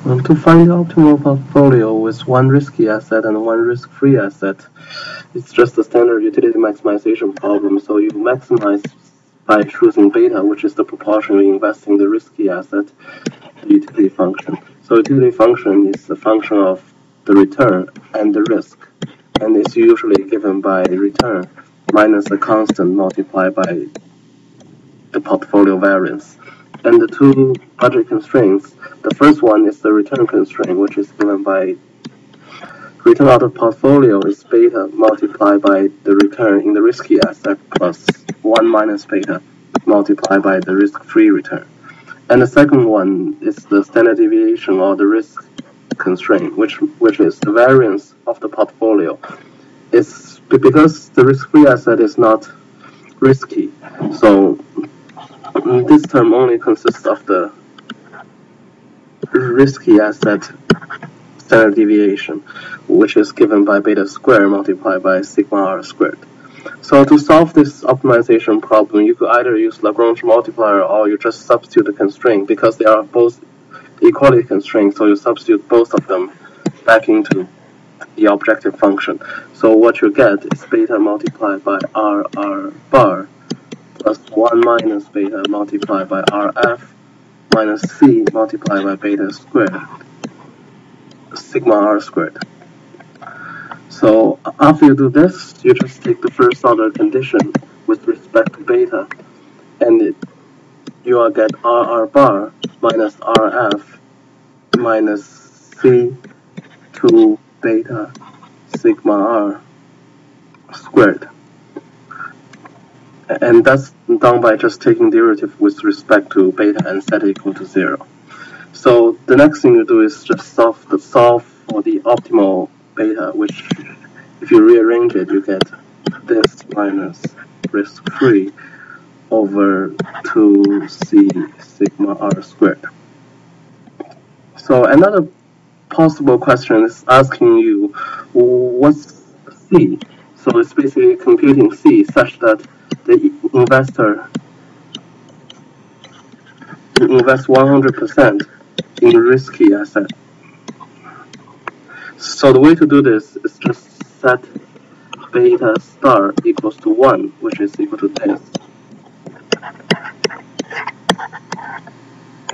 To find the optimal portfolio with one risky asset and one risk-free asset, it's just a standard utility maximization problem. So you maximize by choosing beta, which is the proportion you invest in the risky asset, the utility function. So utility function is a function of the return and the risk, and it's usually given by return minus a constant multiplied by the portfolio variance. And the two budget constraints, the first one is the return constraint, which is given by return out of portfolio is beta multiplied by the return in the risky asset plus 1 minus beta multiplied by the risk-free return. And the second one is the standard deviation or the risk constraint, which is the variance of the portfolio. It's because the risk-free asset is not risky, so this term only consists of the risky asset standard deviation, which is given by beta squared multiplied by sigma r squared. So to solve this optimization problem, you could either use Lagrange multiplier or you just substitute the constraint, because they are both equality constraints, so you substitute both of them back into the objective function. So what you get is beta multiplied by r bar plus 1 minus beta multiplied by rf minus c multiplied by beta squared sigma r squared. So after you do this, you just take the first order condition with respect to beta, and you will get r bar minus rf minus c 2 beta sigma r squared. And that's done by just taking derivative with respect to beta and set it equal to 0. So the next thing you do is just solve for the optimal beta, which if you rearrange it, you get this minus risk-free over 2c sigma r squared. So another possible question is asking you, what's c? So it's basically computing c such that the investor invest 100% in risky asset. So the way to do this is just set beta star equals to 1, which is equal to this.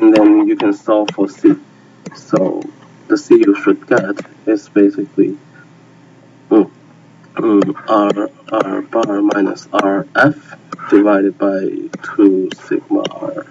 And then you can solve for c. So the c you should get is basically r bar minus rf divided by 2 sigma r